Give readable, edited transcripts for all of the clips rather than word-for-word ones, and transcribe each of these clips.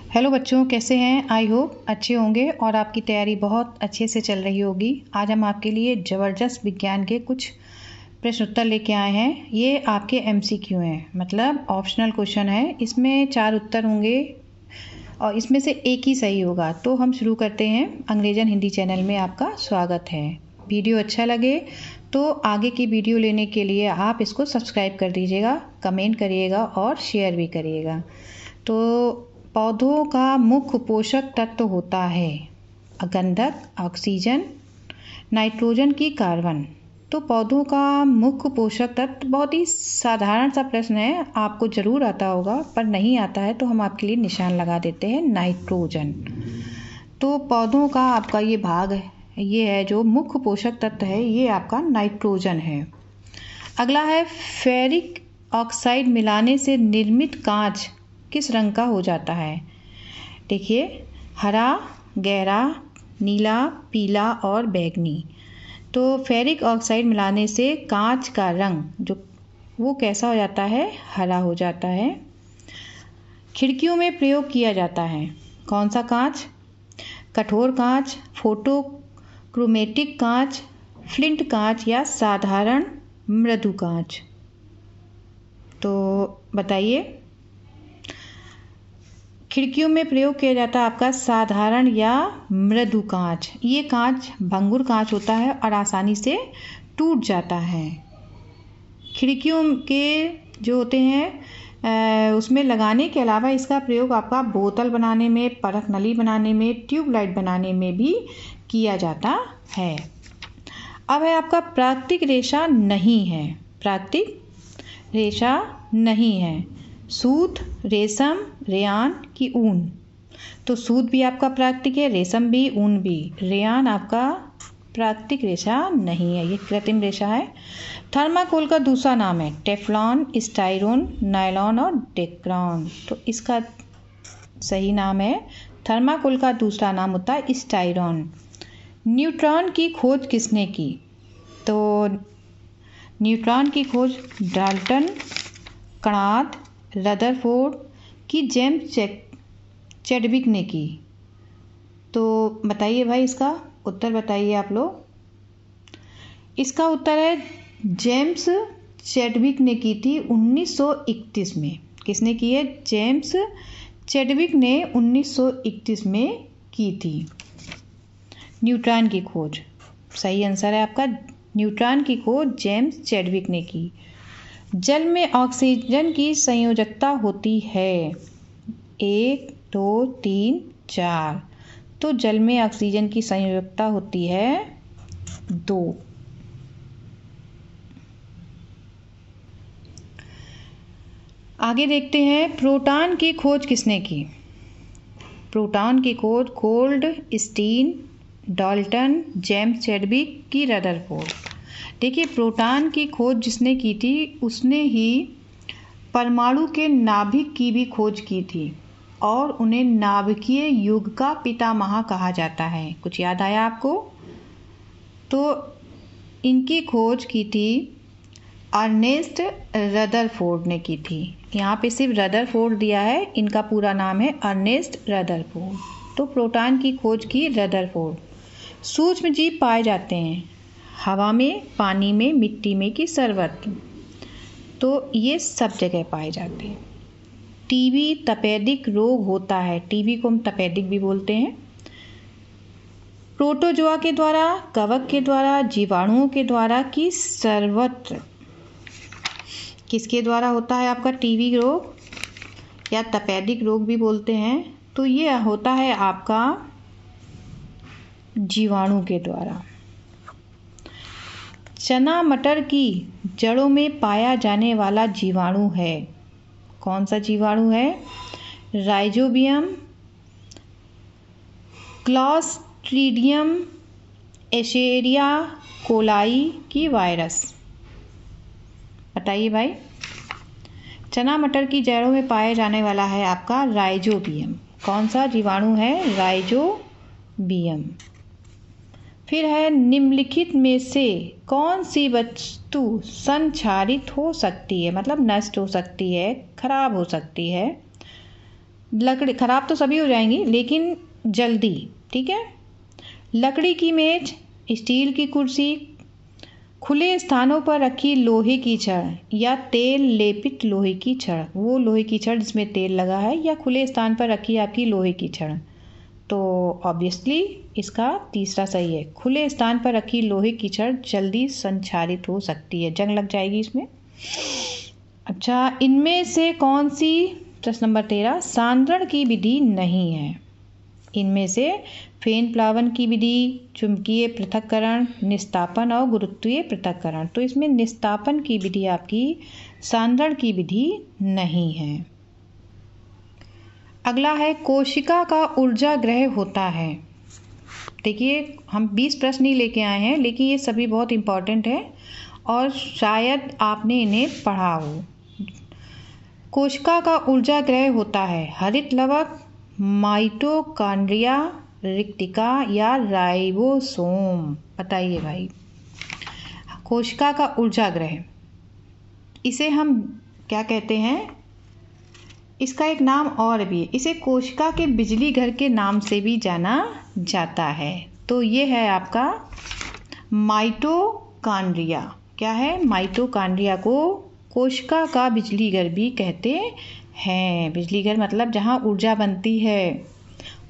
Hello बच्चों, कैसे हैं? आई होप अच्छे होंगे और आपकी तैयारी बहुत अच्छे से चल रही होगी। आज हम आपके लिए ज़बरदस्त विज्ञान के कुछ प्रश्न उत्तर लेके आए हैं। ये आपके MCQ हैं, मतलब ऑप्शनल क्वेश्चन है। इसमें 4 उत्तर होंगे और इसमें से एक ही सही होगा। तो हम शुरू करते हैं। अंग्रेजन हिंदी चैनल में आपका स्वागत है। वीडियो अच्छा लगे तो आगे की वीडियो लेने के लिए आप इसको सब्सक्राइब कर दीजिएगा, कमेंट करिएगा और शेयर भी करिएगा। तो पौधों का मुख्य पोषक तत्व होता है गंधक, ऑक्सीजन, नाइट्रोजन की कार्बन। तो पौधों का मुख्य पोषक तत्व बहुत ही साधारण सा प्रश्न है, आपको ज़रूर आता होगा, पर नहीं आता है तो हम आपके लिए निशान लगा देते हैं, नाइट्रोजन। तो पौधों का आपका ये भाग है, ये है जो मुख्य पोषक तत्व है, ये आपका नाइट्रोजन है। अगला है फेरिक ऑक्साइड मिलाने से निर्मित कांच किस रंग का हो जाता है? देखिए, हरा, गहरा, नीला, पीला और बैंगनी। तो फेरिक ऑक्साइड मिलाने से कांच का रंग जो वो कैसा हो जाता है? हरा हो जाता है। खिड़कियों में प्रयोग किया जाता है कौन सा कांच? कठोर कांच, फोटोक्रोमेटिक कांच, फ्लिंट कांच या साधारण मृदु कांच? तो बताइए। खिड़कियों में प्रयोग किया जाता है आपका साधारण या मृदु कांच। ये कांच भंगुर कांच होता है और आसानी से टूट जाता है। खिड़कियों के जो होते हैं उसमें लगाने के अलावा इसका प्रयोग आपका बोतल बनाने में, परख नली बनाने में, ट्यूबलाइट बनाने में भी किया जाता है। अब है आपका प्राकृतिक रेशा नहीं है। प्राकृतिक रेशा नहीं है। सूत, रेशम, रेयान की ऊन? तो सूत भी आपका प्राकृतिक है, रेशम भी, ऊन भी। रेयान आपका प्राकृतिक रेशा नहीं है, ये कृत्रिम रेशा है। थर्माकोल का दूसरा नाम है टेफ्लॉन, स्टाइरोन, नायलॉन और डेक्रॉन। तो इसका सही नाम है, थर्माकोल का दूसरा नाम होता है स्टाइरोन। न्यूट्रॉन की खोज किसने की? तो न्यूट्रॉन की खोज डाल्टन, कणाद, रदरफोर्ड की जेम्स चैडविक ने की? तो बताइए भाई, इसका उत्तर बताइए आप लोग। इसका उत्तर है जेम्स चैडविक ने की थी 1931 में। किसने की है? जेम्स चैडविक ने 1931 में की थी न्यूट्रॉन की खोज। सही आंसर है आपका, न्यूट्रॉन की खोज जेम्स चैडविक ने की। जल में ऑक्सीजन की संयोजकता होती है 1, 2, 3, 4। तो जल में ऑक्सीजन की संयोजकता होती है 2। आगे देखते हैं, प्रोटॉन की खोज किसने की? प्रोटॉन की खोज गोल्डस्टीन, डाल्टन, जेम्स चैडविक की रदरफोर्ड? देखिए, प्रोटॉन की खोज जिसने की थी उसने ही परमाणु के नाभिक की भी खोज की थी और उन्हें नाभिकीय युग का पितामह कहा जाता है। कुछ याद आया आपको? तो इनकी खोज की थी अर्नेस्ट रदरफोर्ड ने की थी। यहाँ पे सिर्फ रदरफोर्ड दिया है, इनका पूरा नाम है अर्नेस्ट रदरफोर्ड। तो प्रोटॉन की खोज की रदरफोर्ड। सूक्ष्म जीव पाए जाते हैं हवा में, पानी में, मिट्टी में कि सर्वत्र? तो ये सब जगह पाए जाते हैं। टीबी तपेदिक रोग होता है, टीबी को हम तपेदिक भी बोलते हैं। प्रोटोजोआ के द्वारा, कवक के द्वारा, जीवाणुओं के द्वारा कि सर्वत्र? किसके द्वारा होता है आपका टीबी रोग या तपेदिक रोग भी बोलते हैं? तो ये होता है आपका जीवाणु के द्वारा। चना मटर की जड़ों में पाया जाने वाला जीवाणु है कौन सा जीवाणु है? राइजोबियम, क्लॉस्ट्रीडियम, एशेरिया कोलाई की वायरस? बताइए भाई। चना मटर की जड़ों में पाया जाने वाला है आपका राइजोबियम। कौन सा जीवाणु है? राइजोबियम। फिर है, निम्नलिखित में से कौन सी वस्तु संक्षारित हो सकती है, मतलब नष्ट हो सकती है, खराब हो सकती है? लकड़ी खराब तो सभी हो जाएंगी लेकिन जल्दी, ठीक है। लकड़ी की मेज, स्टील की कुर्सी, खुले स्थानों पर रखी लोहे की छड़ या तेल लेपित लोहे की छड़, वो लोहे की छड़ जिसमें तेल लगा है, या खुले स्थान पर रखी आपकी लोहे की छड़। तो ऑब्वियसली इसका तीसरा सही है, खुले स्थान पर रखी लोहे की छड़ जल्दी संक्षारित हो सकती है, जंग लग जाएगी इसमें। अच्छा, इनमें से कौन सी, प्रश्न नंबर 13, सांद्रण की विधि नहीं है? इनमें से फेन प्लावन की विधि, चुंबकीय पृथक्करण, निस्तापन और गुरुत्वीय पृथक्करण। तो इसमें निस्तापन की विधि आपकी सांद्रण की विधि नहीं है। अगला है, कोशिका का ऊर्जा ग्रह होता है। देखिए हम 20 प्रश्न ही लेके आए हैं लेकिन ये सभी बहुत इंपॉर्टेंट है और शायद आपने इन्हें पढ़ा हो। कोशिका का ऊर्जा ग्रह होता है हरित लवक, माइटोकॉन्ड्रिया, रिक्तिका या राइबोसोम। बताइए भाई, कोशिका का ऊर्जा ग्रह, इसे हम क्या कहते हैं? इसका एक नाम और भी है, इसे कोशिका के बिजली घर के नाम से भी जाना जाता है। तो ये है आपका माइटोकॉन्ड्रिया। क्या है? माइटोकॉन्ड्रिया को कोशिका का बिजली घर भी कहते हैं। बिजली घर मतलब जहाँ ऊर्जा बनती है।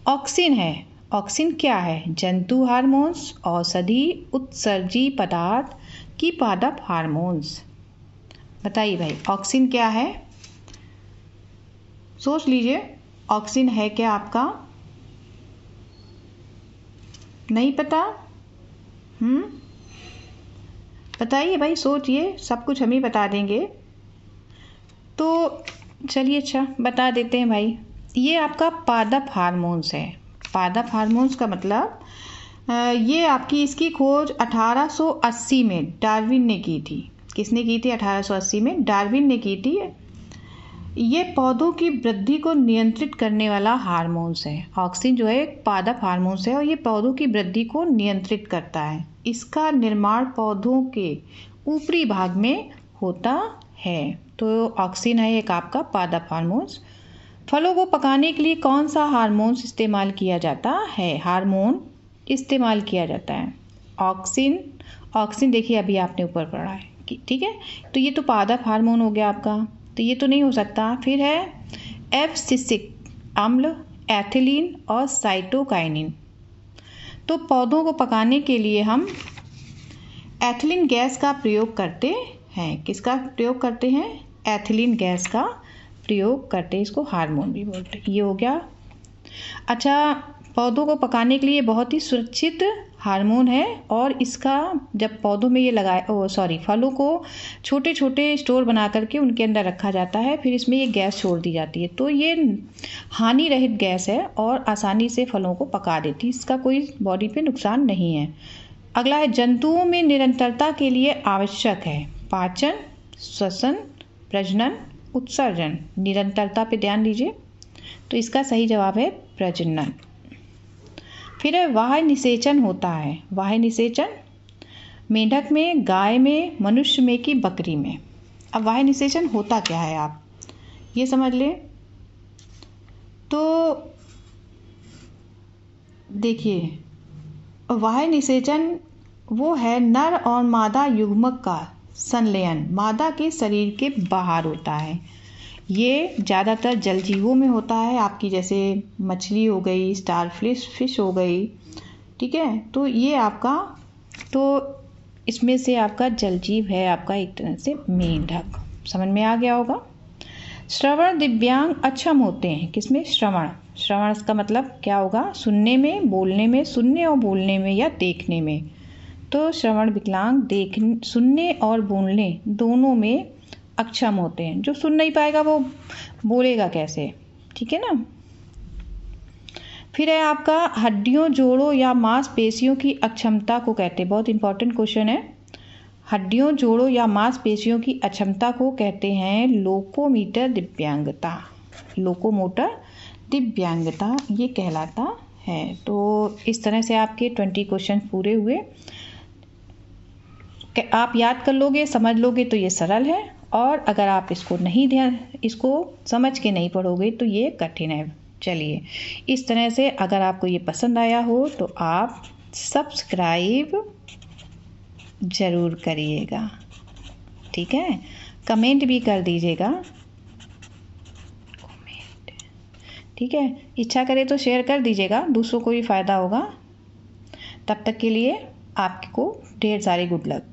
ऑक्सिन है, ऑक्सिन क्या है? जंतु हार्मोन्स, औषधि, उत्सर्जी पदार्थ की पादप हार्मोन्स। बताइए भाई, ऑक्सिन क्या है? सोच लीजिए, ऑक्सिन है क्या आपका? नहीं पता? बताइए भाई, सोचिए, सब कुछ हम ही बता देंगे। तो चलिए, अच्छा बता देते हैं भाई। ये आपका पादप हार्मोन्स है। पादप हार्मोन्स का मतलब ये आपकी, इसकी खोज 1880 में डार्विन ने की थी। किसने की थी? 1880 में डार्विन ने की थी। ये पौधों की वृद्धि को नियंत्रित करने वाला हार्मोन्स है। ऑक्सिन जो है एक पादप हार्मोन्स है और ये पौधों की वृद्धि को नियंत्रित करता है। इसका निर्माण पौधों के ऊपरी भाग में होता है। तो ऑक्सिन है एक आपका पादप हार्मोन्स। फलों को पकाने के लिए कौन सा हार्मोन्स इस्तेमाल किया जाता है? हार्मोन इस्तेमाल किया जाता है ऑक्सिन। ऑक्सिन देखिए अभी आपने ऊपर पढ़ा है, ठीक है। तो ये तो पादप हार्मोन हो गया आपका, तो ये तो नहीं हो सकता। फिर है एब्सिसिक अम्ल, एथिलीन और साइटोकाइनिन। तो पौधों को पकाने के लिए हम एथिलीन गैस का प्रयोग करते हैं। किसका प्रयोग करते हैं? एथिलीन गैस का प्रयोग करते हैं। इसको हार्मोन भी बोलते हैं। ये हो गया। अच्छा, पौधों को पकाने के लिए बहुत ही सुरक्षित हार्मोन है और इसका जब पौधों में ये फलों को छोटे छोटे स्टोर बना करके उनके अंदर रखा जाता है, फिर इसमें ये गैस छोड़ दी जाती है। तो ये हानि रहित गैस है और आसानी से फलों को पका देती है। इसका कोई बॉडी पे नुकसान नहीं है। अगला है, जंतुओं में निरंतरता के लिए आवश्यक है पाचन, श्वसन, प्रजनन, उत्सर्जन। निरंतरता पे ध्यान दीजिए। तो इसका सही जवाब है प्रजनन। फिर है वाह्य निषेचन होता है। वाह्य निषेचन मेंढक में, गाय में, मनुष्य में कि बकरी में। अब वाह्य निषेचन होता क्या है आप ये समझ लें। तो देखिए, वाह्य निषेचन वो है नर और मादा युग्मक का संलयन मादा के शरीर के बाहर होता है। ये ज़्यादातर जल जीवों में होता है, आपकी जैसे मछली हो गई, स्टार फिश हो गई, ठीक है। तो ये आपका, तो इसमें से आपका जल जीव है आपका एक तरह से मेंढक। समझ में आ गया होगा। श्रवण दिव्यांग अक्षम होते हैं। किसमें? श्रवण। श्रवण का मतलब क्या होगा? सुनने में, बोलने में, सुनने और बोलने में या देखने में। तो श्रवण विकलांग सुनने और बोलने दोनों में अक्षम होते हैं। जो सुन नहीं पाएगा वो बोलेगा कैसे, ठीक है ना। फिर है आपका हड्डियों, जोड़ों या मांसपेशियों की अक्षमता को कहते हैं। बहुत इंपॉर्टेंट क्वेश्चन है। हड्डियों, जोड़ों या मांसपेशियों की अक्षमता को कहते हैं लोकोमोटर दिव्यांगता। लोकोमोटर दिव्यांगता ये कहलाता है। तो इस तरह से आपके 20 क्वेश्चन पूरे हुए। आप याद कर लोगे, समझ लोगे तो ये सरल है और अगर आप इसको समझ के नहीं पढ़ोगे तो ये कठिन है। चलिए, इस तरह से अगर आपको ये पसंद आया हो तो आप सब्सक्राइब ज़रूर करिएगा, ठीक है। कमेंट भी कर दीजिएगा, ठीक है। इच्छा करे तो शेयर कर दीजिएगा, दूसरों को भी फ़ायदा होगा। तब तक के लिए आपको ढेर सारी गुड लक।